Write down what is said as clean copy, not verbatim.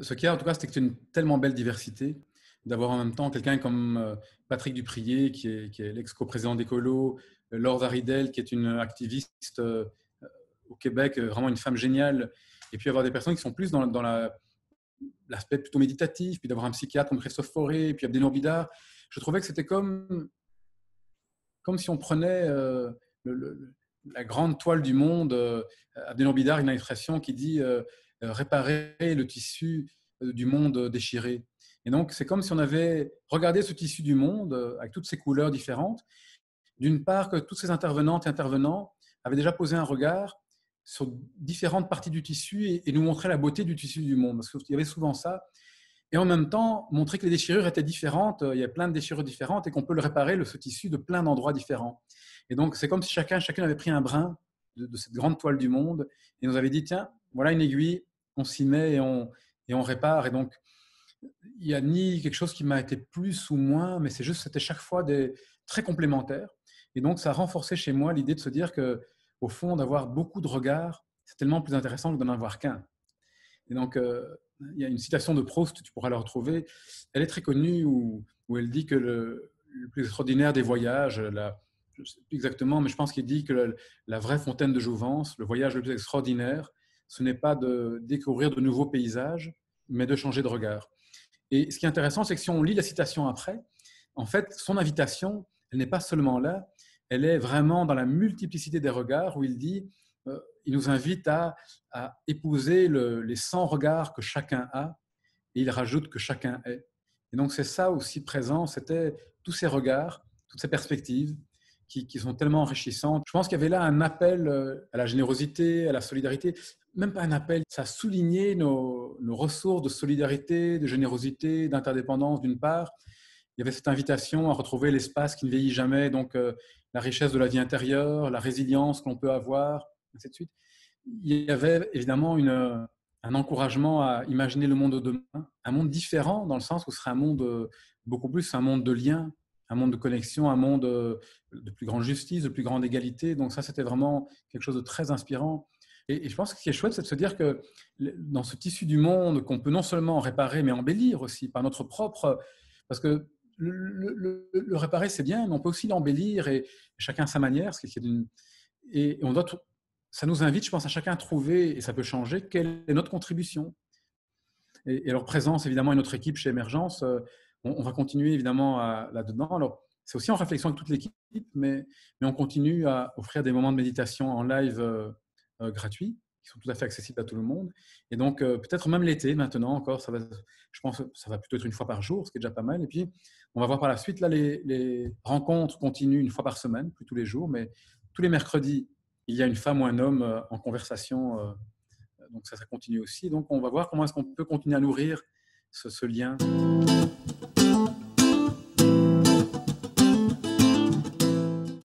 Ce qu'il y a, en tout cas, c'était que c'était une tellement belle diversité d'avoir en même temps quelqu'un comme Patrick Duprier, qui est l'ex-coprésident d'Écolo, Laure Daridel, qui est une activiste au Québec, vraiment une femme géniale, et puis avoir des personnes qui sont plus dans l'aspect plutôt méditatif, puis d'avoir un psychiatre comme Christophe Fauré, puis Abdel Bidar. Je trouvais que c'était comme si on prenait la grande toile du monde. Abdel Bidar, il a une expression qui dit réparer le tissu du monde déchiré. Et donc, c'est comme si on avait regardé ce tissu du monde avec toutes ses couleurs différentes. D'une part, que tous ces intervenantes et intervenants avaient déjà posé un regard sur différentes parties du tissu et nous montraient la beauté du tissu du monde. Parce qu'il y avait souvent ça. Et en même temps, montrer que les déchirures étaient différentes, il y a plein de déchirures différentes et qu'on peut le réparer, ce tissu, de plein d'endroits différents. Et donc, c'est comme si chacun avait pris un brin de cette grande toile du monde et nous avait dit, tiens, voilà une aiguille, on s'y met et on répare. Et donc, il n'y a ni quelque chose qui m'a été plus ou moins, mais c'était chaque fois très complémentaire. Et donc, ça a renforcé chez moi l'idée de se dire que, au fond, d'avoir beaucoup de regards, c'est tellement plus intéressant que d'en avoir qu'un. Et donc, il y a une citation de Proust, tu pourras la retrouver. Elle est très connue où elle dit que le plus extraordinaire des voyages, je ne sais plus exactement, mais je pense qu'il dit que la vraie fontaine de jouvence, le voyage le plus extraordinaire, ce n'est pas de découvrir de nouveaux paysages, mais de changer de regard. Et ce qui est intéressant, c'est que si on lit la citation après, en fait, son invitation, elle n'est pas seulement là, elle est vraiment dans la multiplicité des regards où il dit, il nous invite à épouser les 100 regards que chacun a, et il rajoute que chacun est. Et donc c'est ça aussi présent, c'était tous ces regards, toutes ces perspectives qui sont tellement enrichissantes. Je pense qu'il y avait là un appel à la générosité, à la solidarité, même pas un appel, ça a souligné nos ressources de solidarité, de générosité, d'interdépendance d'une part. Il y avait cette invitation à retrouver l'espace qui ne vieillit jamais, donc la richesse de la vie intérieure, la résilience qu'on peut avoir, ainsi de suite. Il y avait évidemment un encouragement à imaginer le monde de demain, un monde différent dans le sens où ce serait un monde beaucoup plus un monde de liens, un monde de connexion, un monde de plus grande justice, de plus grande égalité. Donc ça, c'était vraiment quelque chose de très inspirant. Et je pense que ce qui est chouette, c'est de se dire que dans ce tissu du monde, qu'on peut non seulement réparer, mais embellir aussi par notre propre... Parce que le réparer, c'est bien, mais on peut aussi l'embellir, et chacun à sa manière. Et on doit ça nous invite, je pense, à chacun à trouver, et ça peut changer, quelle est notre contribution. Et leur présence, évidemment, et notre équipe chez Émergence, on va continuer évidemment là-dedans. Alors, c'est aussi en réflexion avec toute l'équipe, mais on continue à offrir des moments de méditation en live gratuits, qui sont tout à fait accessibles à tout le monde. Et donc, peut-être même l'été, maintenant encore, je pense que ça va plutôt être une fois par jour, ce qui est déjà pas mal. Et puis, on va voir par la suite, là, les rencontres continuent une fois par semaine, plus tous les jours, mais tous les mercredis, il y a une femme ou un homme en conversation. Donc ça continue aussi. Donc on va voir comment est-ce qu'on peut continuer à nourrir ce lien.